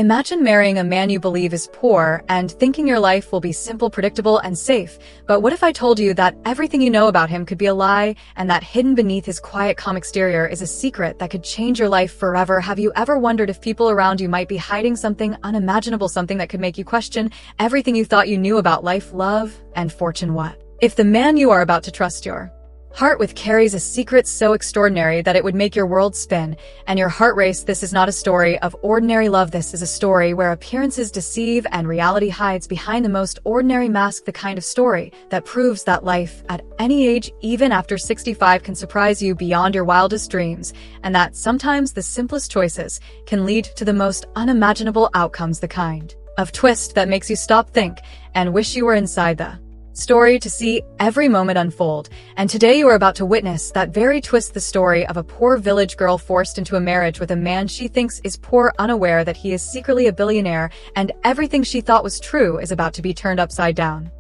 Imagine marrying a man you believe is poor and thinking your life will be simple, predictable, and safe. But what if I told you that everything you know about him could be a lie, and that hidden beneath his quiet, calm exterior is a secret that could change your life forever? Have you ever wondered if people around you might be hiding something unimaginable, something that could make you question everything you thought you knew about life, love, and fortune? What if the man you are about to trust your heart with carries a secret so extraordinary that it would make your world spin and your heart race? This is not a story of ordinary love. This is a story where appearances deceive and reality hides behind the most ordinary mask. The kind of story that proves that life at any age, even after 65, can surprise you beyond your wildest dreams, and that sometimes the simplest choices can lead to the most unimaginable outcomes. The kind of twist that makes you stop, think, and wish you were inside the story to see every moment unfold. And today you are about to witness that very twist, the story of a poor village girl forced into a marriage with a man she thinks is poor, unaware that he is secretly a billionaire, and everything she thought was true is about to be turned upside down.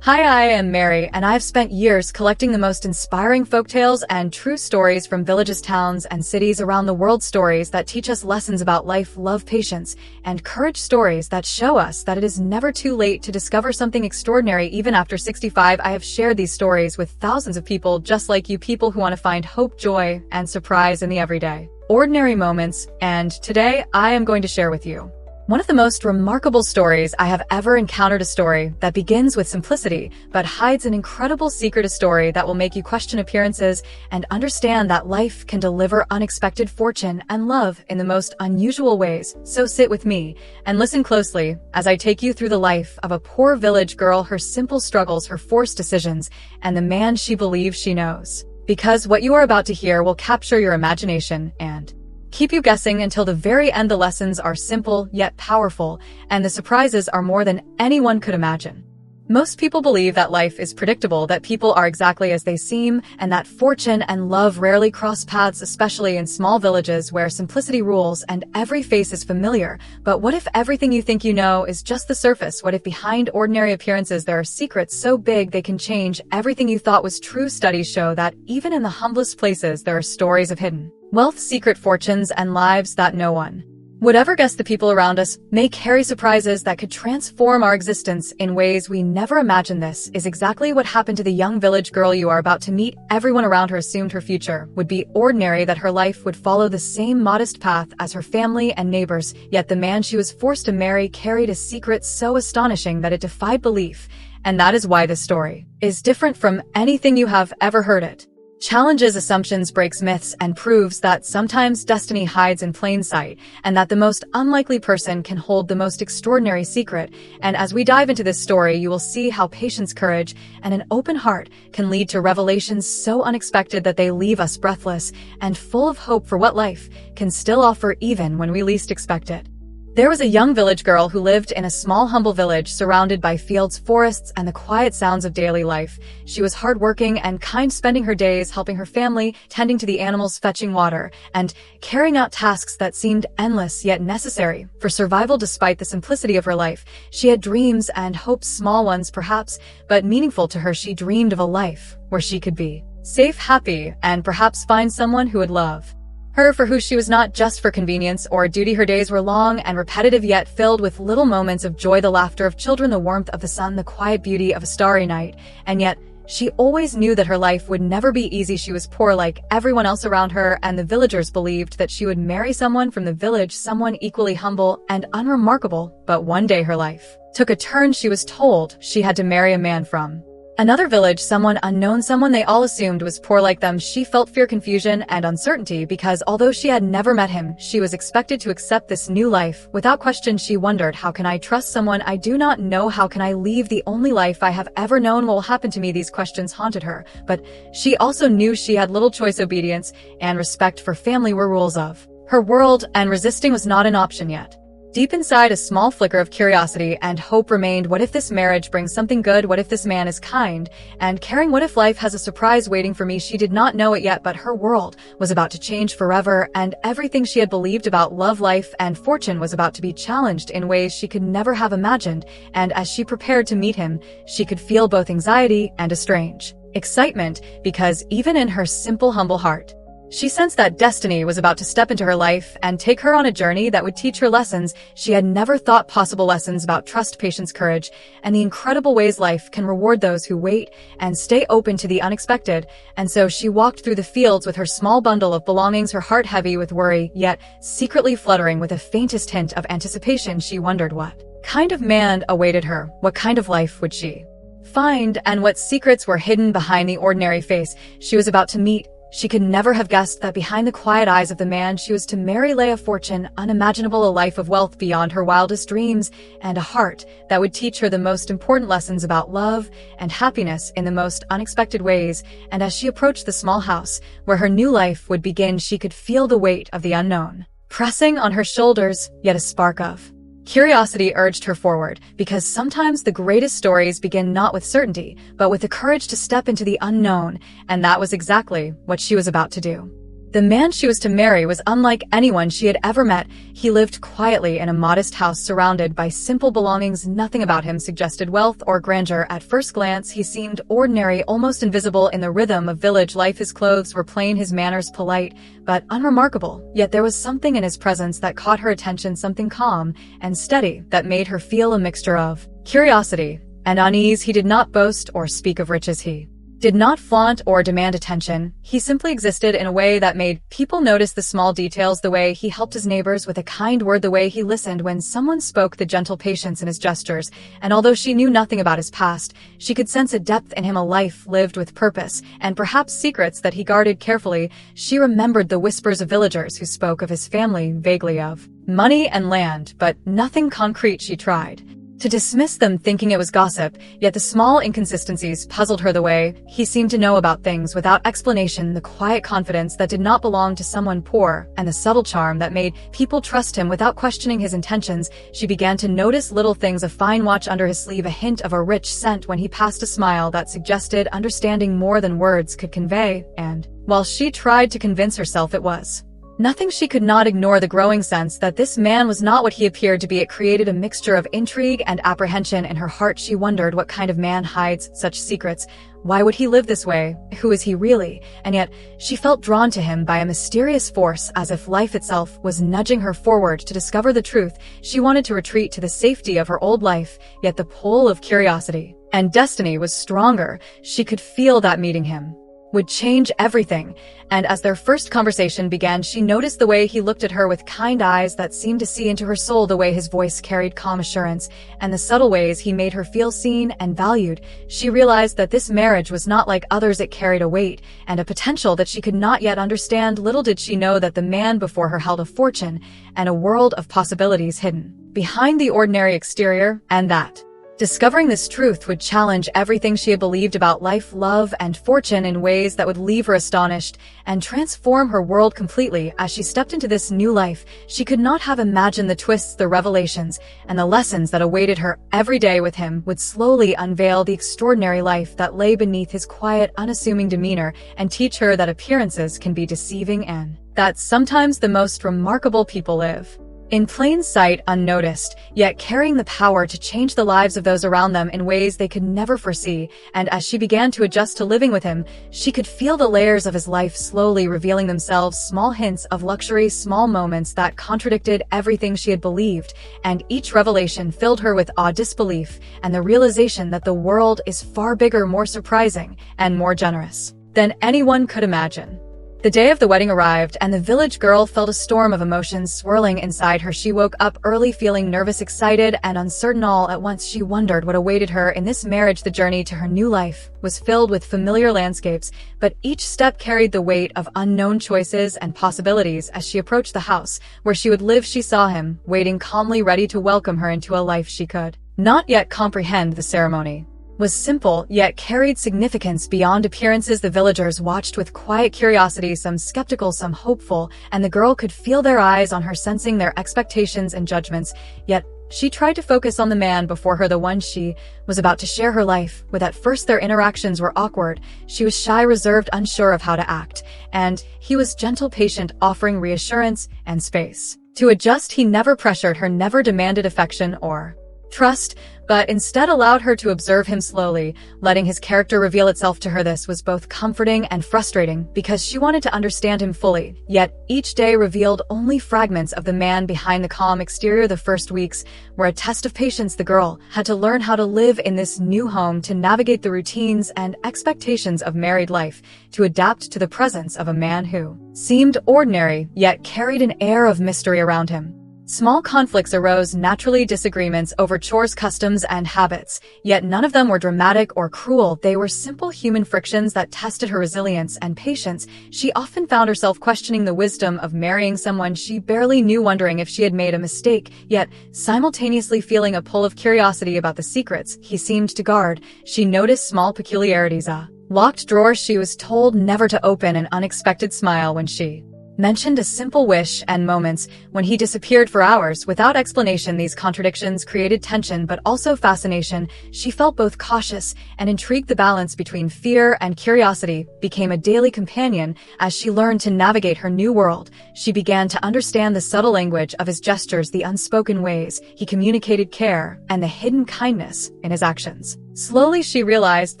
Hi, I am Mary, and I've spent years collecting the most inspiring folktales and true stories from villages, towns, and cities around the world. Stories that teach us lessons about life, love, patience, and courage. Stories that show us that it is never too late to discover something extraordinary even after 65. I have shared these stories with thousands of people just like you, people who want to find hope, joy, and surprise in the everyday, ordinary moments. And today I am going to share with you one of the most remarkable stories I have ever encountered, a story that begins with simplicity but hides an incredible secret, a story that will make you question appearances and understand that life can deliver unexpected fortune and love in the most unusual ways. So sit with me and listen closely as I take you through the life of a poor village girl, her simple struggles, her forced decisions, and the man she believes she knows. Because what you are about to hear will capture your imagination and keep you guessing until the very end. The lessons are simple yet powerful, and the surprises are more than anyone could imagine. Most people believe that life is predictable, that people are exactly as they seem, and that fortune and love rarely cross paths, especially in small villages where simplicity rules and every face is familiar. But what if everything you think you know is just the surface? What if behind ordinary appearances there are secrets so big they can change everything you thought was true? Studies show that even in the humblest places there are stories of hidden wealth, secret fortunes, and lives that no one would ever guess. The people around us may carry surprises that could transform our existence in ways we never imagined. This is exactly what happened to the young village girl you are about to meet. Everyone around her assumed her future would be ordinary, that her life would follow the same modest path as her family and neighbors. Yet the man she was forced to marry carried a secret so astonishing that it defied belief. And that is why this story is different from anything you have ever heard. It challenges assumptions, breaks myths, and proves that sometimes destiny hides in plain sight, and that the most unlikely person can hold the most extraordinary secret. And as we dive into this story, you will see how patience, courage, and an open heart can lead to revelations so unexpected that they leave us breathless and full of hope for what life can still offer even when we least expect it. There was a young village girl who lived in a small, humble village surrounded by fields, forests, and the quiet sounds of daily life. She was hardworking and kind, spending her days helping her family, tending to the animals, fetching water, and carrying out tasks that seemed endless yet necessary for survival. Despite the simplicity of her life, she had dreams and hopes, small ones perhaps, but meaningful to her. She dreamed of a life where she could be safe, happy, and perhaps find someone who would love her for who she was, not just for convenience or duty. Her days were long and repetitive, yet filled with little moments of joy, the laughter of children, the warmth of the sun, the quiet beauty of a starry night. And yet, she always knew that her life would never be easy. She was poor like everyone else around her, and the villagers believed that she would marry someone from the village, someone equally humble and unremarkable. But one day her life took a turn. She was told she had to marry a man from another village, someone unknown, someone they all assumed was poor like them. She felt fear, confusion, and uncertainty because although she had never met him, she was expected to accept this new life. Without question, she wondered, how can I trust someone I do not know? How can I leave the only life I have ever known? What will happen to me? These questions haunted her, but she also knew she had little choice. Obedience and respect for family were rules of her world, and resisting was not an option yet. Deep inside, a small flicker of curiosity and hope remained. What if this marriage brings something good? What if this man is kind and caring? What if life has a surprise waiting for me? She did not know it yet, but her world was about to change forever, and everything she had believed about love, life, and fortune was about to be challenged in ways she could never have imagined. And as she prepared to meet him, she could feel both anxiety and a strange excitement, because even in her simple, humble heart, She sensed that destiny was about to step into her life and take her on a journey that would teach her lessons she had never thought possible, lessons about trust, patience, courage, and the incredible ways life can reward those who wait and stay open to the unexpected. And so she walked through the fields with her small bundle of belongings, her heart heavy with worry, yet secretly fluttering with the faintest hint of anticipation. She wondered what kind of man awaited her, what kind of life would she find, and what secrets were hidden behind the ordinary face she was about to meet. She could never have guessed that behind the quiet eyes of the man she was to marry lay a fortune unimaginable, a life of wealth beyond her wildest dreams, and a heart that would teach her the most important lessons about love and happiness in the most unexpected ways. And as she approached the small house where her new life would begin, she could feel the weight of the unknown pressing on her shoulders, yet a spark of curiosity urged her forward, because sometimes the greatest stories begin not with certainty, but with the courage to step into the unknown, and that was exactly what she was about to do. The man she was to marry was unlike anyone she had ever met. He lived quietly in a modest house surrounded by simple belongings. Nothing about him suggested wealth or grandeur. At first glance, he seemed ordinary, almost invisible in the rhythm of village life. His clothes were plain, his manners polite, but unremarkable. Yet there was something in his presence that caught her attention, something calm and steady that made her feel a mixture of curiosity and unease. He did not boast or speak of riches. He did not flaunt or demand attention. He simply existed in a way that made people notice the small details, the way he helped his neighbors with a kind word, the way he listened when someone spoke, the gentle patience in his gestures. And although she knew nothing about his past, she could sense a depth in him, a life lived with purpose, and perhaps secrets that he guarded carefully. She remembered the whispers of villagers who spoke of his family, vaguely of money and land, but nothing concrete. She tried to dismiss them, thinking it was gossip, yet the small inconsistencies puzzled her. The way he seemed to know about things without explanation, the quiet confidence that did not belong to someone poor, and the subtle charm that made people trust him without questioning his intentions. She began to notice little things, a fine watch under his sleeve, a hint of a rich scent when he passed, a smile that suggested understanding more than words could convey, and while she tried to convince herself it was nothing, she could not ignore the growing sense that this man was not what he appeared to be. It created a mixture of intrigue and apprehension in her heart. She wondered, what kind of man hides such secrets? Why would he live this way? Who is he really? And yet, she felt drawn to him by a mysterious force, as if life itself was nudging her forward to discover the truth. She wanted to retreat to the safety of her old life, yet the pull of curiosity and destiny was stronger. She could feel that meeting him would change everything, and as their first conversation began, she noticed the way he looked at her with kind eyes that seemed to see into her soul, the way his voice carried calm assurance, and the subtle ways he made her feel seen and valued. She realized that this marriage was not like others. It carried a weight and a potential that she could not yet understand. Little did she know that the man before her held a fortune and a world of possibilities hidden behind the ordinary exterior, and that discovering this truth would challenge everything she had believed about life, love, and fortune in ways that would leave her astonished and transform her world completely. As she stepped into this new life, she could not have imagined the twists, the revelations, and the lessons that awaited her. Every day with him would slowly unveil the extraordinary life that lay beneath his quiet, unassuming demeanor, and teach her that appearances can be deceiving and that sometimes the most remarkable people live in plain sight, unnoticed, yet carrying the power to change the lives of those around them in ways they could never foresee. And as she began to adjust to living with him, she could feel the layers of his life slowly revealing themselves, small hints of luxury, small moments that contradicted everything she had believed, and each revelation filled her with awe, disbelief, and the realization that the world is far bigger, more surprising, and more generous than anyone could imagine. The day of the wedding arrived, and the village girl felt a storm of emotions swirling inside her. She woke up early feeling nervous, excited, and uncertain all at once. She wondered what awaited her in this marriage. The journey to her new life was filled with familiar landscapes, but each step carried the weight of unknown choices and possibilities. As she approached the house where she would live, she saw him, waiting calmly, ready to welcome her into a life she could not yet comprehend. The ceremony was simple, yet carried significance beyond appearances. The villagers watched with quiet curiosity, some skeptical, some hopeful, and the girl could feel their eyes on her, sensing their expectations and judgments. Yet she tried to focus on the man before her, the one she was about to share her life with. At first their interactions were awkward. She was shy, reserved, unsure of how to act, and he was gentle, patient, offering reassurance and space to adjust. He never pressured her, never demanded affection or trust, but instead allowed her to observe him slowly, letting his character reveal itself to her. This was both comforting and frustrating because she wanted to understand him fully, yet each day revealed only fragments of the man behind the calm exterior. The first weeks were a test of patience. The girl had to learn how to live in this new home, to navigate the routines and expectations of married life, to adapt to the presence of a man who seemed ordinary yet carried an air of mystery around him. Small conflicts arose naturally, disagreements over chores, customs, and habits, yet none of them were dramatic or cruel. They were simple human frictions that tested her resilience and patience. She often found herself questioning the wisdom of marrying someone she barely knew, wondering if she had made a mistake, yet simultaneously feeling a pull of curiosity about the secrets he seemed to guard. She noticed small peculiarities, a locked drawer she was told never to open, an unexpected smile when she mentioned a simple wish, and moments when he disappeared for hours without explanation. These contradictions created tension but also fascination. She felt both cautious and intrigued. The balance between fear and curiosity became a daily companion as she learned to navigate her new world. She began to understand the subtle language of his gestures, the unspoken ways he communicated care, and the hidden kindness in his actions. Slowly she realized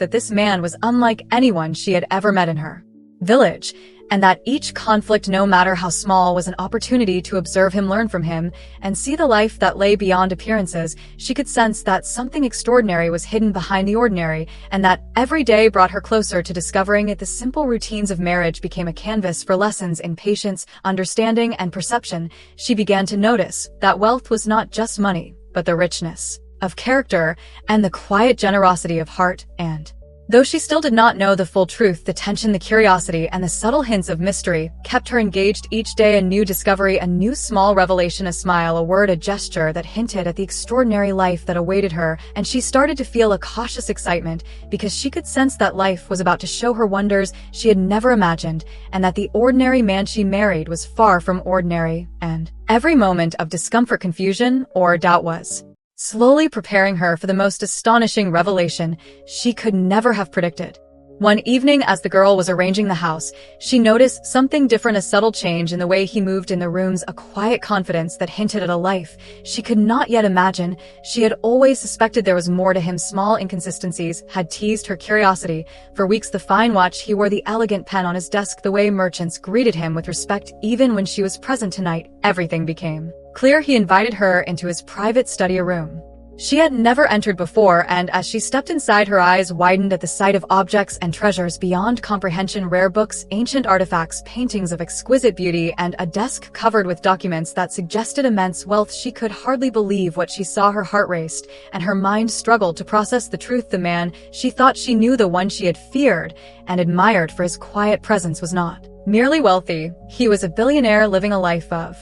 that this man was unlike anyone she had ever met in her village, and that each conflict, no matter how small, was an opportunity to observe him, learn from him, and see the life that lay beyond appearances. She could sense that something extraordinary was hidden behind the ordinary, and that every day brought her closer to discovering it. The simple routines of marriage became a canvas for lessons in patience, understanding, and perception. She began to notice that wealth was not just money, but the richness of character and the quiet generosity of heart. And though she still did not know the full truth, the tension, the curiosity, and the subtle hints of mystery kept her engaged. Each day a new discovery, a new small revelation, a smile, a word, a gesture that hinted at the extraordinary life that awaited her, and she started to feel a cautious excitement because she could sense that life was about to show her wonders she had never imagined, and that the ordinary man she married was far from ordinary, and every moment of discomfort, confusion, or doubt was slowly preparing her for the most astonishing revelation she could never have predicted. One evening, as the girl was arranging the house, she noticed something different, a subtle change in the way he moved in the rooms, a quiet confidence that hinted at a life she could not yet imagine. She had always suspected there was more to him. Small inconsistencies had teased her curiosity. For weeks, the fine watch he wore, the elegant pen on his desk, the way merchants greeted him with respect even when she was present. Tonight, everything became clear. He invited her into his private study, a room she had never entered before, and as she stepped inside, her eyes widened at the sight of objects and treasures beyond comprehension: rare books, ancient artifacts, paintings of exquisite beauty, and a desk covered with documents that suggested immense wealth. She could hardly believe what she saw. Her heart raced, and her mind struggled to process the truth. The man she thought she knew, the one she had feared and admired for his quiet presence, was not merely wealthy. He was a billionaire living a life of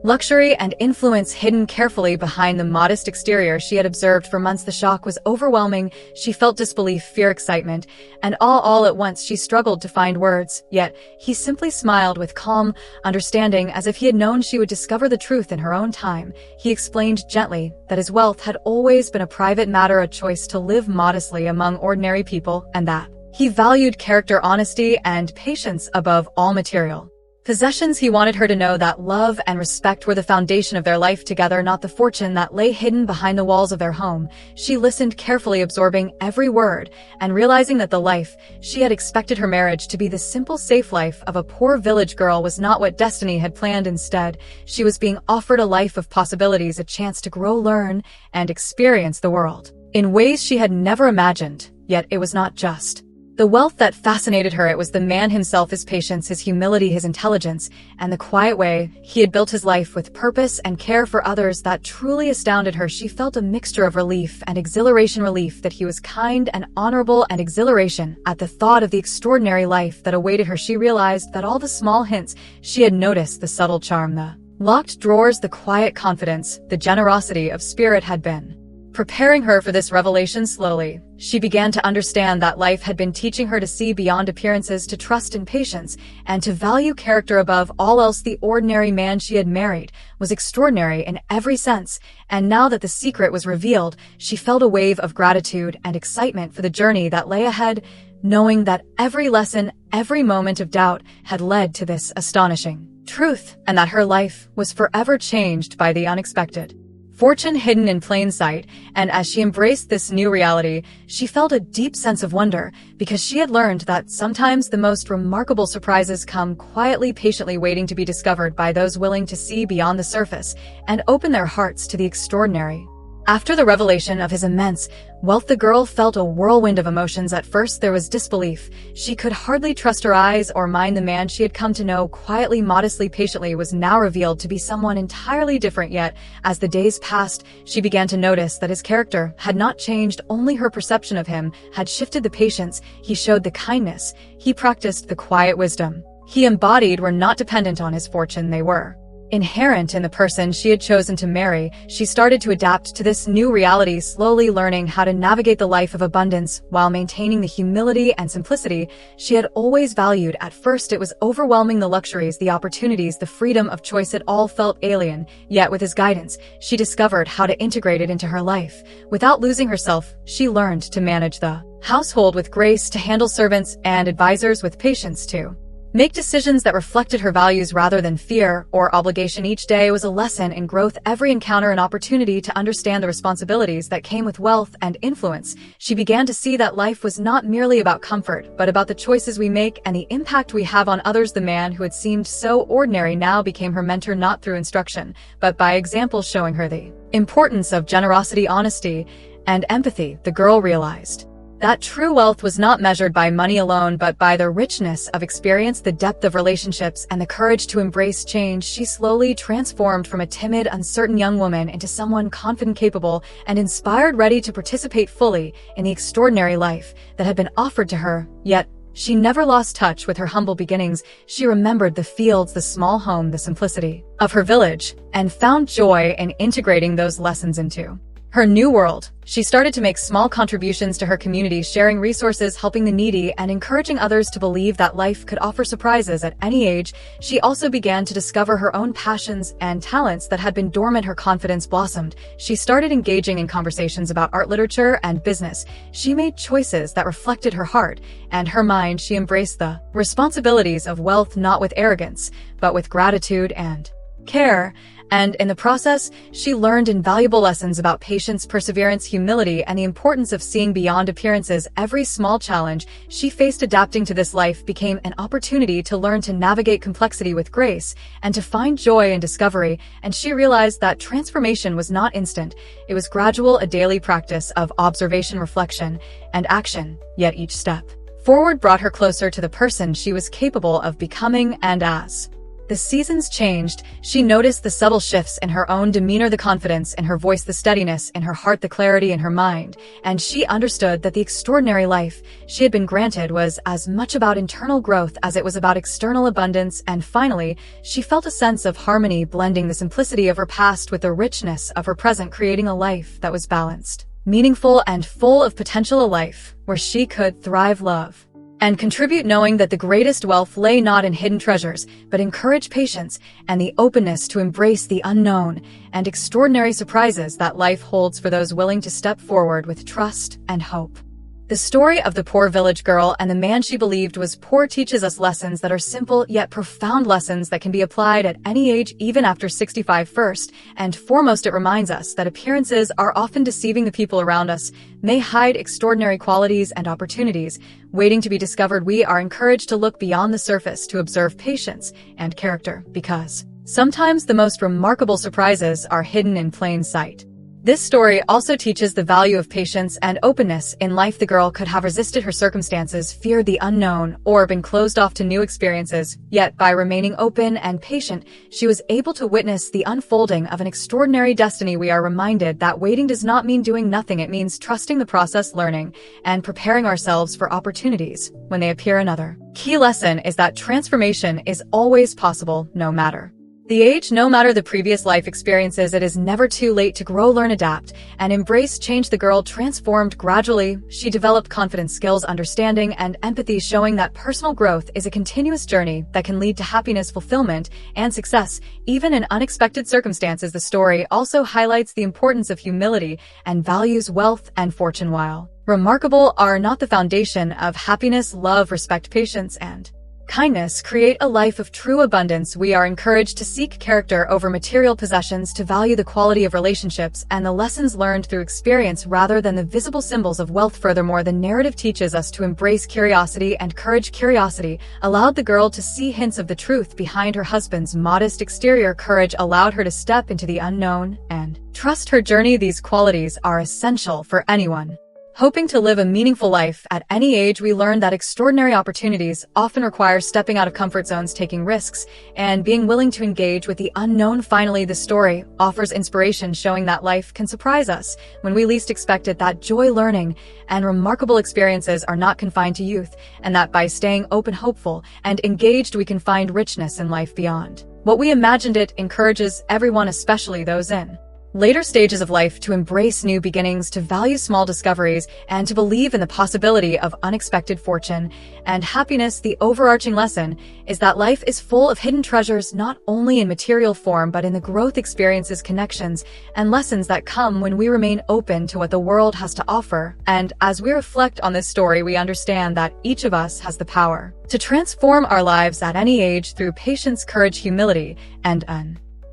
luxury and influence hidden carefully behind the modest exterior she had observed for months. The shock was overwhelming. She felt disbelief, fear, excitement, and all at once. She struggled to find words, yet he simply smiled with calm understanding, as if he had known she would discover the truth in her own time. He explained gently that his wealth had always been a private matter, a choice to live modestly among ordinary people, and that he valued character, honesty, and patience above all material possessions. He wanted her to know that love and respect were the foundation of their life together, not the fortune that lay hidden behind the walls of their home. She listened carefully, absorbing every word, and realizing that the life she had expected her marriage to be, the simple, safe life of a poor village girl, was not what destiny had planned. Instead, she was being offered a life of possibilities, a chance to grow, learn, and experience the world in ways she had never imagined. Yet it was not just the wealth that fascinated her. It was the man himself, his patience, his humility, his intelligence, and the quiet way he had built his life with purpose and care for others that truly astounded her. She felt a mixture of relief and exhilaration: relief that he was kind and honorable, and exhilaration at the thought of the extraordinary life that awaited her. She realized that all the small hints she had noticed, the subtle charm, the locked drawers, the quiet confidence, the generosity of spirit, had been preparing her for this revelation. Slowly, she began to understand that life had been teaching her to see beyond appearances, to trust in patience, and to value character above all else. The ordinary man she had married was extraordinary in every sense, and now that the secret was revealed, she felt a wave of gratitude and excitement for the journey that lay ahead, knowing that every lesson, every moment of doubt had led to this astonishing truth, and that her life was forever changed by the unexpected. fortune hidden in plain sight, and as she embraced this new reality, she felt a deep sense of wonder, because she had learned that sometimes the most remarkable surprises come quietly, patiently waiting to be discovered by those willing to see beyond the surface and open their hearts to the extraordinary. After the revelation of his immense wealth, the girl felt a whirlwind of emotions. At first, there was disbelief. She could hardly trust her eyes or mind. The man she had come to know quietly, modestly, patiently was now revealed to be someone entirely different. Yet, as the days passed, she began to notice that his character had not changed, only her perception of him had shifted. The patience he showed, the kindness he practiced, the quiet wisdom he embodied were not dependent on his fortune. They were inherent in the person she had chosen to marry. She started to adapt to this new reality, slowly learning how to navigate the life of abundance while maintaining the humility and simplicity she had always valued. At first, it was overwhelming: the luxuries, the opportunities, the freedom of choice. It all felt alien. Yet with his guidance, she discovered how to integrate it into her life. Without losing herself, she learned to manage the household with grace, to handle servants and advisors with patience, to make decisions that reflected her values rather than fear or obligation. Each day was a lesson in growth, every encounter an opportunity to understand the responsibilities that came with wealth and influence. She began to see that life was not merely about comfort, but about the choices we make and the impact we have on others. The man who had seemed so ordinary now became her mentor, not through instruction, but by example, showing her the importance of generosity, honesty, and empathy. The girl realized that true wealth was not measured by money alone, but by the richness of experience, the depth of relationships, and the courage to embrace change. She slowly transformed from a timid, uncertain young woman into someone confident, capable, and inspired, ready to participate fully in the extraordinary life that had been offered to her. Yet, she never lost touch with her humble beginnings. She remembered the fields, the small home, the simplicity of her village, and found joy in integrating those lessons into her new world. She started to make small contributions to her community, sharing resources, helping the needy, and encouraging others to believe that life could offer surprises at any age. She also began to discover her own passions and talents that had been dormant. Her confidence blossomed. She started engaging in conversations about art, literature, and business. She made choices that reflected her heart and her mind. She embraced the responsibilities of wealth, not with arrogance, but with gratitude and care. And in the process, she learned invaluable lessons about patience, perseverance, humility, and the importance of seeing beyond appearances. Every small challenge she faced adapting to this life became an opportunity to learn to navigate complexity with grace and to find joy in discovery. And she realized that transformation was not instant. It was gradual, a daily practice of observation, reflection, and action. Yet each step forward brought her closer to the person she was capable of becoming. And as the seasons changed, she noticed the subtle shifts in her own demeanor, the confidence in her voice, the steadiness in her heart, the clarity in her mind, and she understood that the extraordinary life she had been granted was as much about internal growth as it was about external abundance. And finally, she felt a sense of harmony, blending the simplicity of her past with the richness of her present, creating a life that was balanced, meaningful, and full of potential. A life where she could thrive, love, and contribute, knowing that the greatest wealth lay not in hidden treasures, but in courage, patience, and the openness to embrace the unknown and extraordinary surprises that life holds for those willing to step forward with trust and hope. The story of the poor village girl and the man she believed was poor teaches us lessons that are simple yet profound, lessons that can be applied at any age, even after 65. First and foremost, it reminds us that appearances are often deceiving. The people around us may hide extraordinary qualities and opportunities waiting to be discovered. We are encouraged to look beyond the surface, to observe patience and character, because sometimes the most remarkable surprises are hidden in plain sight. This story also teaches the value of patience and openness in life. The girl could have resisted her circumstances, feared the unknown, or been closed off to new experiences. Yet, by remaining open and patient, she was able to witness the unfolding of an extraordinary destiny. We are reminded that waiting does not mean doing nothing. It means trusting the process, learning, and preparing ourselves for opportunities when they appear. Another key lesson is that transformation is always possible, no matter the age, no matter the previous life experiences. It is never too late to grow, learn, adapt, and embrace change. The girl transformed gradually. She developed confidence, skills, understanding, and empathy, showing that personal growth is a continuous journey that can lead to happiness, fulfillment, and success, even in unexpected circumstances. The story also highlights the importance of humility and values wealth and fortune, while remarkable, are not the foundation of happiness. Love, respect, patience, and kindness create a life of true abundance. We are encouraged to seek character over material possessions, to value the quality of relationships and the lessons learned through experience rather than the visible symbols of wealth. Furthermore, the narrative teaches us to embrace curiosity and courage. Curiosity allowed the girl to see hints of the truth behind her husband's modest exterior. Courage allowed her to step into the unknown and trust her journey. These qualities are essential for anyone hoping to live a meaningful life. At any age, we learn that extraordinary opportunities often require stepping out of comfort zones, taking risks, and being willing to engage with the unknown. Finally, the story offers inspiration, showing that life can surprise us when we least expect it, that joy, learning, and remarkable experiences are not confined to youth, and that by staying open, hopeful, and engaged, we can find richness in life beyond what we imagined. It encourages everyone, especially those in later stages of life, to embrace new beginnings, to value small discoveries, and to believe in the possibility of unexpected fortune and happiness. The overarching lesson is that life is full of hidden treasures, not only in material form, but in the growth, experiences, connections, and lessons that come when we remain open to what the world has to offer. And as we reflect on this story, we understand that each of us has the power to transform our lives at any age through patience, courage, humility, and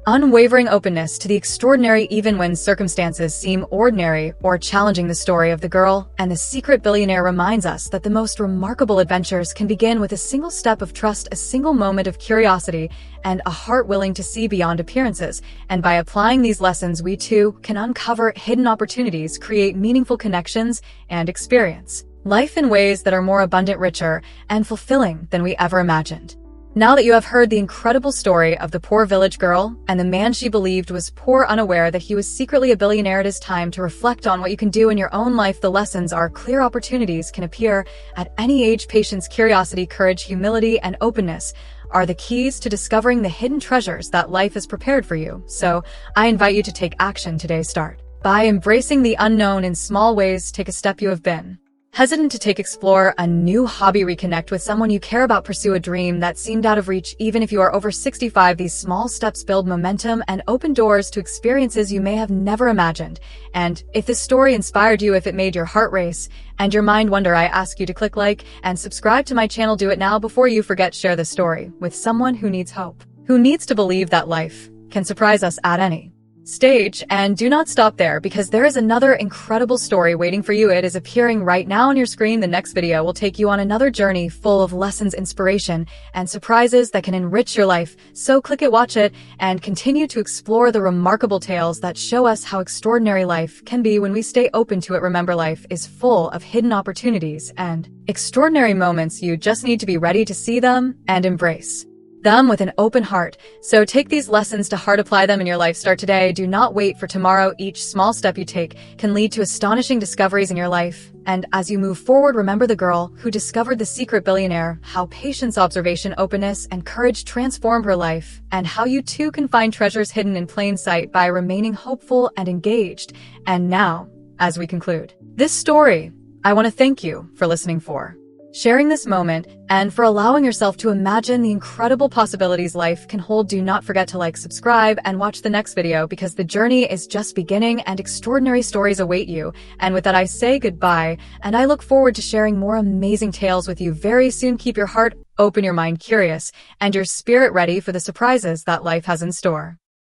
unwavering openness to the extraordinary, even when circumstances seem ordinary or challenging. The story of the girl and the secret billionaire reminds us that the most remarkable adventures can begin with a single step of trust, a single moment of curiosity, and a heart willing to see beyond appearances. And by applying these lessons, we too can uncover hidden opportunities, create meaningful connections, and experience life in ways that are more abundant, richer, and fulfilling than we ever imagined. Now that you have heard the incredible story of the poor village girl and the man she believed was poor, unaware that he was secretly a billionaire, it is time to reflect on what you can do in your own life. The lessons are clear. Opportunities can appear at any age. Patience, curiosity, courage, humility, and openness are the keys to discovering the hidden treasures that life has prepared for you. So I invite you to take action today. Start by embracing the unknown in small ways. Take a step you have been hesitant to take, explore a new hobby, reconnect with someone you care about, pursue a dream that seemed out of reach. Even if you are over 65, these small steps build momentum and open doors to experiences you may have never imagined. And if this story inspired you, if it made your heart race and your mind wonder, I ask you to click like and subscribe to my channel. Do it now before you forget. Share this story with someone who needs hope, who needs to believe that life can surprise us at any stage. And do not stop there, because there is another incredible story waiting for you. It is appearing right now on your screen. The next video will take you on another journey full of lessons, inspiration, and surprises that can enrich your life. So click it, watch it, and continue to explore the remarkable tales that show us how extraordinary life can be when we stay open to it. Remember, life is full of hidden opportunities and extraordinary moments. You just need to be ready to see them and embrace them with an open heart. So take these lessons to heart, apply them in your life. Start today. Do not wait for tomorrow. Each small step you take can lead to astonishing discoveries in your life. And as you move forward, remember the girl who discovered the secret billionaire, how patience, observation, openness, and courage transformed her life, and how you too can find treasures hidden in plain sight by remaining hopeful and engaged. And now, as we conclude this story, I want to thank you for listening, for sharing this moment, and for allowing yourself to imagine the incredible possibilities life can hold. Do not forget to like, subscribe, and watch the next video, because the journey is just beginning and extraordinary stories await you. And with that, I say goodbye, and I look forward to sharing more amazing tales with you very soon. Keep your heart open, your mind curious, and your spirit ready for the surprises that life has in store.